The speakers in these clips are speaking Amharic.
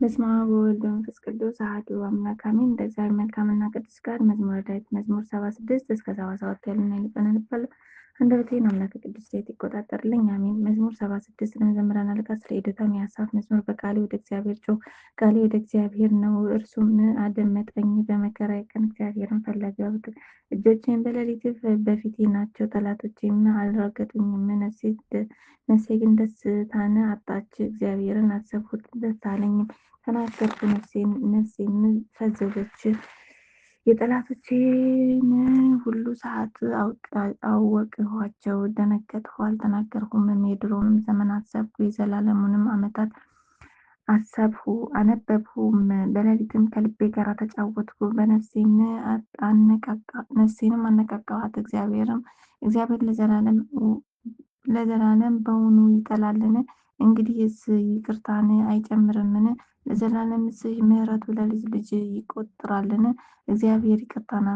በስመ አብ ወወልድ ወመንፈስ ቅዱስ አሐዱ አምላክ አሜን። እንደ እግዚአብሔር መልካምና ቅዱስ ጋር መዝሙረ ዳዊት መዝሙር 76 እስከ 77 ያሉና ይቀናንባል። አንደበቴን አምላክ ቅዱስ ዳዊት ይቆጣጠርልኝ አሜን። መዝሙር 76 ለመዘምራን አለቃ ስለ ኤዶታም የአሳፍ መዝሙር። በቃሌ ወደ እግዚአብሔር ጮህ፣ ቃሌ ወደ እግዚአብሔር ነው፣ እርሱም አደመጠኝ። በመከራዬ ቀን እግዚአብሔርን ፈለግሁት። እጆቼን በሌሊት በፊቴ ናቸው፣ ጠላቶቼም አልረገጡኝም። ነፍሴ ግን ደስታን አጣች፣ እግዚአብሔርን አሰብሁት ደስ አለኝም። ተናገርኩ፣ ነፍሴም ፈዘዘች። የጠላቶቼን ሁሉ ሰዓት አወቅኋቸው፣ ደነገጥሁ አልተናገርሁም። የድሮውንም ዘመን አሰብኩ፣ የዘላለሙንም ዓመታት አነበብሁም። በሌሊትም ከልቤ ጋር ተጫወትኩ፣ ነፍሴንም አነቃቃኋት። እግዚአብሔር ለዘላለም በውኑ ይጠላልን? እንግዲህስ ይቅርታን አይጨምርምን? ለዘላለምስ ምሕረቱ ለልጅ ልጅ ይቆጠራልን? እግዚአብሔር ይቅርታን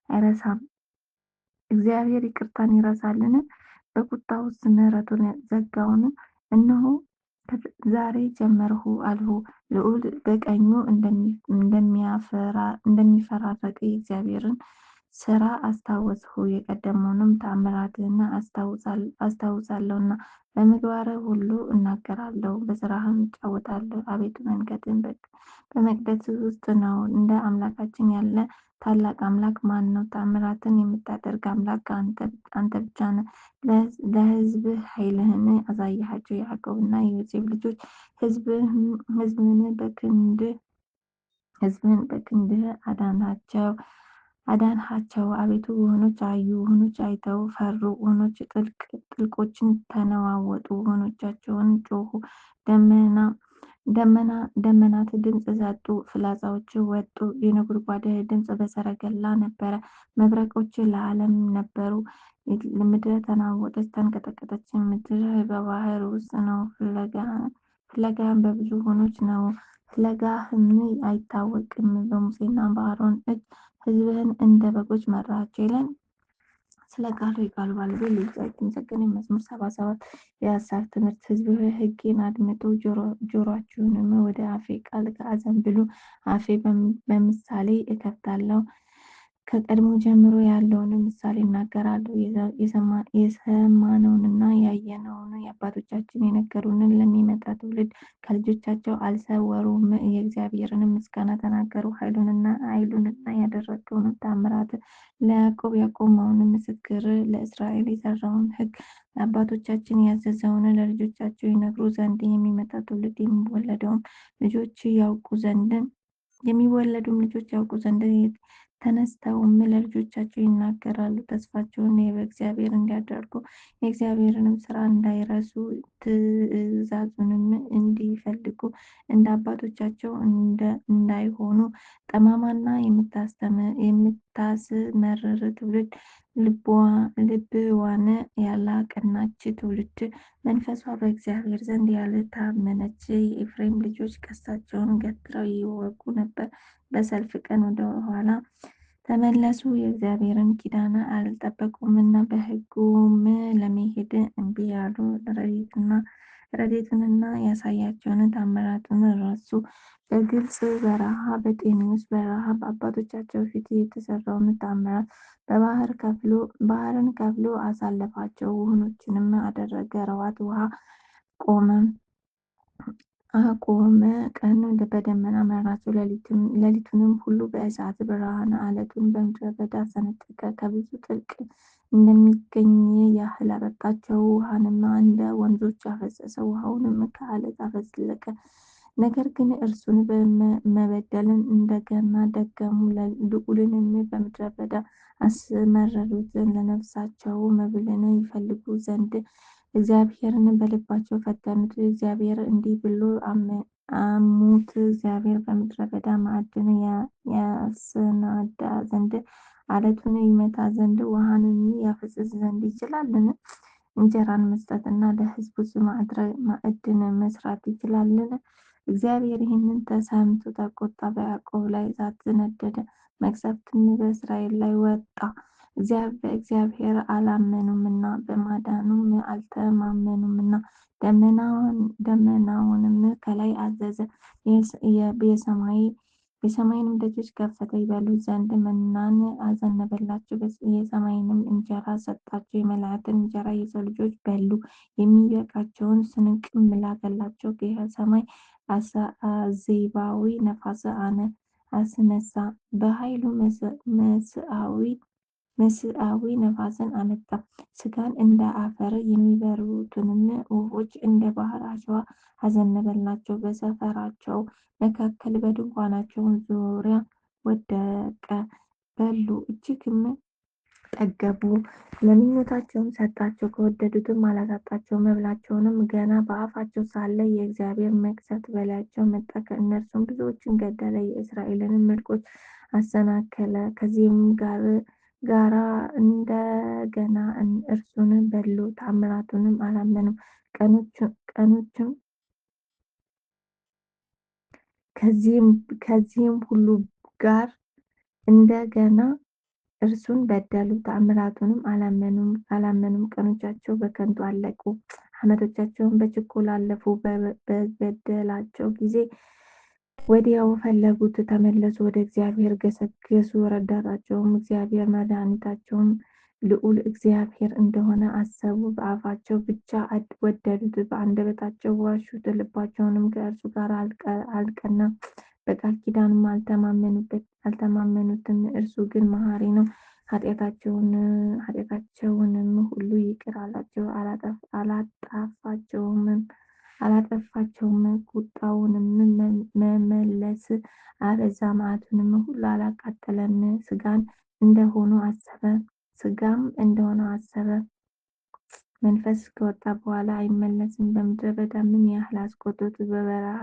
አይረሳም። እግዚአብሔር ይቅርታን ይረሳልን? በቁጣውስ ምሕረቱን ዘጋውን? እነሆ ዛሬ ጀመርሁ አልሁ። ልዑል በቀኙ እንደሚፈራረቅ የእግዚአብሔርን ስራ አስታወስሁ። የቀደመውንም ተአምራትህን አስታውሳለሁና በምግባር ሁሉ እናገራለሁ፣ በስራህም እጫወታለሁ። አቤቱ መንገድን በመቅደስ ውስጥ ነው። እንደ አምላካችን ያለ ታላቅ አምላክ ማን ነው? ተአምራትን የምታደርግ አምላክ አንተ ብቻ ነህ። ለሕዝብህ ኃይልህን አሳየሃቸው። ያዕቆብና የዮሴፍ ልጆች ሕዝብህን በክንድህ አዳንሃቸው። አቤቱ ውኆች አዩ፣ ውኆች አይተው ፈሩ። ውኆች ጥልቆችን ተነዋወጡ፣ ውኆቻቸውን ጮኹ። ደመናት ድምፅ ሰጡ፣ ፍላጻዎች ወጡ። የነጎድጓድህ ድምፅ በሰረገላ ነበረ፣ መብረቆች ለዓለም ነበሩ። ምድር ተናወጠች ተንቀጠቀጠች። ምድርህ በባህር ውስጥ ነው፣ ፍለጋህም በብዙ ውኆች ነው። ፍለጋህም አይታወቅም። በሙሴና በአሮን እጅ ሕዝብህን እንደ በጎች መራሃቸው ይላል። ስለ ቃሉ የቃሉ ባለቤት ልዑል የተመሰገነ። መዝሙር 77 የአሳፍ ትምህርት። ሕዝብህ ሕጌን አድምጡ፣ ጆሮአችሁንም ወደ አፌ ቃል አዘንብሉ። አፌ በምሳሌ እከፍታለሁ፣ ከቀድሞ ጀምሮ ያለውን ምሳሌ እናገራለሁ። የሰማነውንና ያየነውን የአባቶቻችን የነገሩንን ለሚመጣ ትውልድ ከልጆቻቸው አልሰወሩም። የእግዚአብሔርን ምስጋና ተናገሩ፣ ኃይሉንና ያደረገውን ተአምራት፣ ለያዕቆብ ያቆመውን ምስክር፣ ለእስራኤል የሰራውን ሕግ፣ ለአባቶቻችን ያዘዘውን ለልጆቻቸው ይነግሩ ዘንድ የሚመጣ ትውልድ የሚወለዱም ልጆች ያውቁ ዘንድ ተነስተውም ለልጆቻቸው ይናገራሉ። ተስፋቸውን በእግዚአብሔር እንዲያደርጉ የእግዚአብሔርንም ስራ እንዳይረሱ ትእዛዙንም እንዲፈልጉ እንደ አባቶቻቸው እንዳይሆኑ። ጠማማና የምታስመርር ትውልድ፣ ልብዋን ያላቀናች ትውልድ፣ መንፈሷ በእግዚአብሔር ዘንድ ያልታመነች። የኤፍሬም ልጆች ቀስታቸውን ገትረው ይወጉ ነበር፣ በሰልፍ ቀን ወደ ኋላ ተመለሱ። የእግዚአብሔርን ኪዳን አልጠበቁምና በሕጉም ለመሄድ እምቢ አሉ። ረድኤቱንና ያሳያቸውን ተአምራቱን ረሱ። በግብፅ በረሃ፣ በጤኔዎስ በረሃ በአባቶቻቸው ፊት የተሰራውን ተአምራት ባህርን ከፍሎ አሳለፋቸው። ውኆችንም አደረገ፣ ረዋት ውሃ አቆመ። ቀን በደመና መራቸው፣ ሌሊቱንም ሁሉ በእሳት ብርሃን። አለቱን በምድረ በዳ ሰነጠቀ፣ ከብዙ ጥልቅ እንደሚገኝ ያህል አጠጣቸው። ውሃንም እንደ ወንዞች አፈሰሰ፣ ውሃውንም ከዓለት አፈለቀ። ነገር ግን እርሱን በመበደል እንደገና ደገሙ፣ ልዑልንም በምድረ በዳ አስመረሩት። ለነፍሳቸው መብልን ይፈልጉ ዘንድ እግዚአብሔርን በልባቸው ፈተኑት። እግዚአብሔር እንዲህ ብሎ አሙት። እግዚአብሔር በምድረ በዳ ማዕድን ያሰናዳ ዘንድ፣ ዓለቱን ይመታ ዘንድ፣ ውሃንም ያፈስስ ዘንድ ይችላልን? እንጀራን መስጠትና ለሕዝቡስ ማዕድን መስራት ይችላልን? እግዚአብሔር ይህንን ተሰምቶ ተቆጣ፣ በያዕቆብ ላይ እሳት ነደደ፣ መቅሰፍትም በእስራኤል ላይ ወጣ። በእግዚአብሔር አላመኑምና በማዳኑም አልተማመኑምና ደመናውንም ከላይ አዘዘ። የሰማይንም ደጆች ከፈተ፣ ይበሉ ዘንድ መናን አዘነበላቸው። የሰማይንም እንጀራ ሰጣቸው። የመላእክትን እንጀራ የሰው ልጆች በሉ። የሚበቃቸውን ስንቅም ላከላቸው። ከሰማይ አዜባዊ ነፋስ አስነሳ። በኃይሉ መስዓዊ ነፋስን አመጣ። ሥጋን እንደ አፈር የሚበሩትንም ወፎች እንደ ባህር አሸዋ አዘነበላቸው። በሰፈራቸው መካከል በድንኳናቸው ዙሪያ ወደቀ፣ በሉ፣ እጅግም ጠገቡ። ለምኞታቸውም ሰጣቸው፣ ከወደዱትም አላሳጣቸው። መብላቸውንም ገና በአፋቸው ሳለ የእግዚአብሔር መቅሰፍት በላያቸው መጣ። ከእነርሱም ብዙዎችን ገደለ፣ የእስራኤልንም ምርኮች አሰናከለ። ከዚህም ጋራ እንደገና እርሱን በሉ፣ ተአምራቱንም አላመኑም። ቀኖችም ከዚህም ሁሉ ጋር እንደገና እርሱን በደሉ፣ ተአምራቱንም አላመኑም። ቀኖቻቸው በከንቱ አለቁ፣ ዓመቶቻቸውን በችኮላ አለፉ። በበደላቸው ጊዜ ወዲያው ፈለጉት፣ ተመለሱ፣ ወደ እግዚአብሔር ገሰገሱ። ረዳታቸውም እግዚአብሔር መድኃኒታቸውም ልዑል እግዚአብሔር እንደሆነ አሰቡ። በአፋቸው ብቻ ወደዱት፣ በአንደበታቸው ዋሹት፣ ልባቸውንም ከእርሱ ጋር አልቀናም፣ በቃል ኪዳኑም አልተማመኑትም። እርሱ ግን መሐሪ ነው፣ ኃጢአታቸውንም ሁሉ ይቅር አላቸው፣ አላጠፋቸውም። ቁጣውንም መመለስ አበዛ፣ መዓቱንም ሁሉ አላቃጠለም። ሥጋም እንደሆነ አሰበ። መንፈስ ከወጣ በኋላ አይመለስም። በምድረ በዳ ምን ያህል አስቆጡት፣ በበረሃ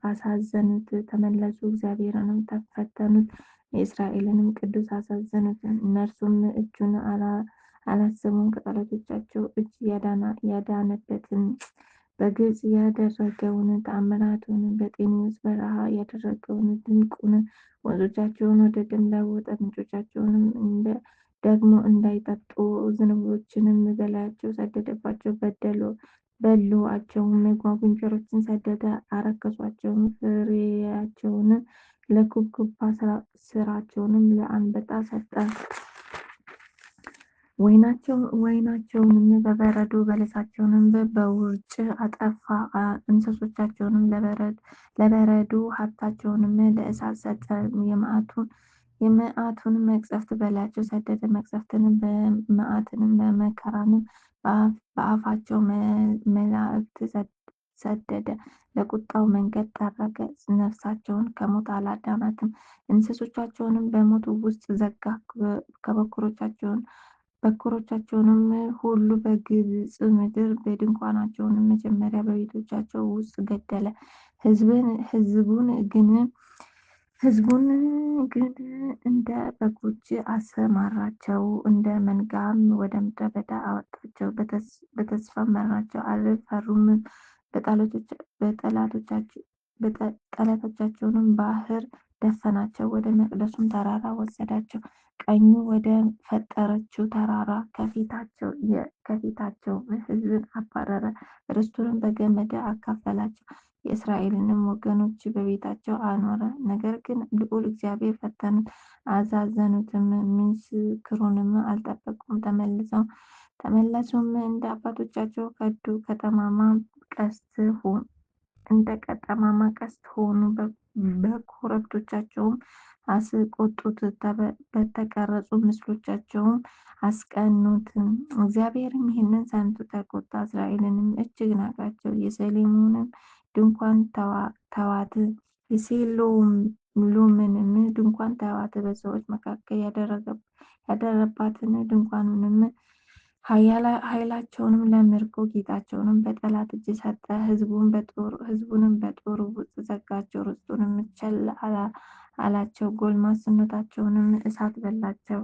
አሳዘኑት። ተመለሱ፣ እግዚአብሔርንም ተፈተኑት፣ የእስራኤልንም ቅዱስ አሳዘኑት። እነርሱም እጁን አላሰቡም፣ ከጠላቶቻቸው እጅ ያዳነበትን በግብፅ ያደረገውን ተአምራቱን፣ በጤኔዎስ በረሃ ያደረገውን ድንቁን፣ ወንዞቻቸውን ወደ ደም ለወጠ፣ ምንጮቻቸውንም ደግሞ እንዳይጠጡ ዝንቦችንም በላያቸው ሰደደባቸው። በሉአቸውም፣ ጓጉንቸሮችን ሰደደ፣ አረከሷቸውም። ፍሬያቸውን ለኩብኩባ ሥራቸውንም ለአንበጣ ሰጠ። ወይናቸውንም በበረዶ በለሳቸውንም በውርጭ አጠፋ። እንስሶቻቸውንም ለበረዶ ሀብታቸውንም ለእሳት ሰጠ። የመዓቱን መቅሰፍት በላያቸው ሰደደ። መቅሰፍትንም መዓትንም መከራንም በአፋቸው መላእክት ሰደደ። ለቁጣው መንገድ ጠረገ፣ ነፍሳቸውን ከሞት አላዳናትም። እንስሶቻቸውንም በሞት ውስጥ ዘጋ። በኵሮቻቸውንም ሁሉ በግብፅ ምድር በድንኳናቸውም መጀመሪያ በቤቶቻቸው ውስጥ ገደለ። ሕዝቡን ግን እንደ በጎች አሰማራቸው፣ እንደ መንጋም ወደ ምድረ በዳ አወጣቸው። በተስፋ መራቸው፣ አልፈሩም። ጠላቶቻቸውንም ባህር ደፈናቸው፣ ወደ መቅደሱም ተራራ ወሰዳቸው። ቀኙ ወደ ፈጠረችው ተራራ ከፊታቸው ሕዝብን አባረረ፣ ርስቱንም በገመድ አካፈላቸው። የእስራኤልንም ወገኖች በቤታቸው አኖረ። ነገር ግን ልዑል እግዚአብሔር ፈተኑት፣ አሳዘኑትም፣ ምስክሩንም አልጠበቁም። ተመለሱም፣ እንደ አባቶቻቸው ከዱ፣ እንደ ቀጠማማ ቀስት ሆኑ። በኮረብቶቻቸውም አስቆጡት፣ በተቀረጹ ምስሎቻቸውም አስቀኑት። እግዚአብሔርም ይህንን ሰምቶ ተቆጣ፣ እስራኤልንም እጅግ ናቃቸው። የሴሎምንም ድንኳን ተዋት፣ የሴሎምንም ድንኳን ተዋት። በሰዎች መካከል ያደረባትን ድንኳኑንም ኃይላቸውንም ለምርኮ ጌጣቸውንም በጠላት እጅ ሰጠ። ሕዝቡንም በጦር ውስጥ ዘጋቸው፣ ርስቱንም ቸል አላቸው። ጎልማሶቻቸውንም እሳት በላቸው፣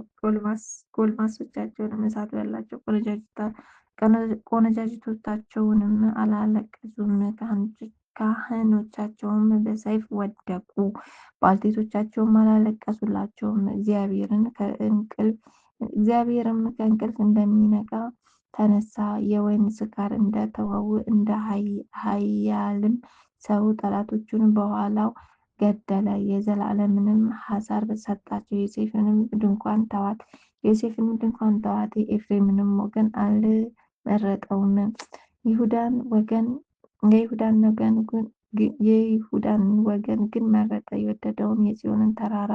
ቆነጃጅቶቻቸውንም አላለቀሱም። ካህኖቻቸውም በሰይፍ ወደቁ፣ ባልቴቶቻቸውም አላለቀሱላቸውም። እግዚአብሔርም ከእንቅልፍ እንደሚነቃ ተነሳ። የወይን ስካር እንደተወው እንደ ኃያልም ሰው ጠላቶቹን በኋላው ገደለ። የዘላለምንም ሐሳር ሰጣቸው። የዮሴፍንም ድንኳን ተዋት። የኤፍሬምንም ወገን አልመረጠውም። የይሁዳን ወገን ግን መረጠ። የወደደውን የጽዮንን ተራራ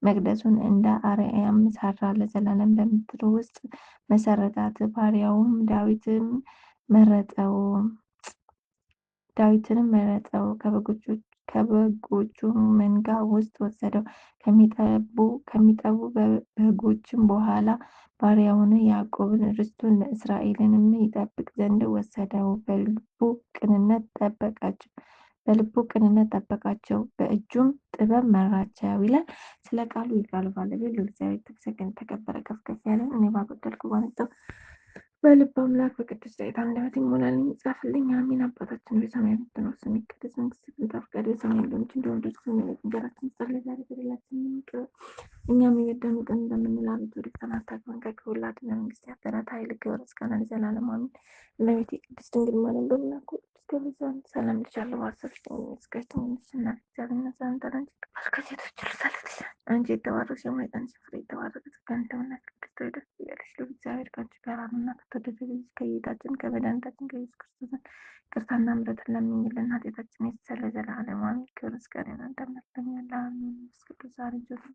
መቅደሱን እንደ አርያም ሠራ። ለዘላለም በምድር ውስጥ መሠረታት። ባሪያውም ዳዊትንም መረጠው። ከበጎቹ መንጋ ውስጥ ወሰደው። ከሚጠቡ በጎችም በኋላ ባሪያውን ያዕቆብን ርስቱን እስራኤልንም ይጠብቅ ዘንድ ወሰደው። በልቡ ቅንነት ጠበቃቸው፣ በእጁም ጥበብ መራቸው ይላል። ስለ ቃሉ የቃሉ ባለቤት ልዑል እግዚአብሔር የተመሰገነ የተከበረ ከፍ ከፍ ያለ እኔ ባጎደልኩ ባነሳው በልበ አምላክ በቅዱስ ዳዊት አንደበት ይሞላልኝ ይጻፍልኝ። አሜን። አባታችን በሰማይ የምትኖር ስምህ ይቀደስ፣ መንግስትህ ትምጣ፣ ፈቃድህ በሰማይ እንደሆነች እንዲሁም በምድር ትሁን። የዕለት እንጀራችንን ስጠን ዛሬ፣ በደላችንን ይቅር በለን እኛም የበደሉንን ይቅር እንደምንል፣ አቤቱ ወደ ፈተና አታግባን ከክፉ ሁሉ አድነን፣ መንግስት ያንተ ናት፣ ኃይል፣ ክብር፣ ምስጋና ለዘላለሙ አሜን። እመቤቴ ቅድስት ድንግል ማርያም በመልአኩ ቅዱስ ገብርኤል ሰላም እልሻለሁ፣ በሐሳብሽ ድንግል ነሽ፣ በሥጋሽ ድንግል ነሽ። እናቴ እግዚአብሔር ናት፣ ሰላምታ ላንቺ ይገባል። ከሴቶች ሁሉ ተለይተሽ አንቺ የተባረክሽ የማኅፀንሽ ፍሬ የተባረከ ጸጋን የተመላሽ ቅድስት ሆይ ደስ ይበልሽ፣ ልዑል እግዚአብሔር ከአንቺ ጋር ነውና ከተወደደው ልጅሽ ከጌታችን ከመድኃኒታችን ከኢየሱስ ክርስቶስ ዘንድ ይቅርታና ምሕረትን ለምኝልን ኃጢአታችንን ያስተሰርይ ዘንድ ለዘላለሙ አሜን። ክብር ምስጋና ይሁን ለአብ ወወልድ ወመንፈስ ቅዱስ ዛሬም ዘወትርም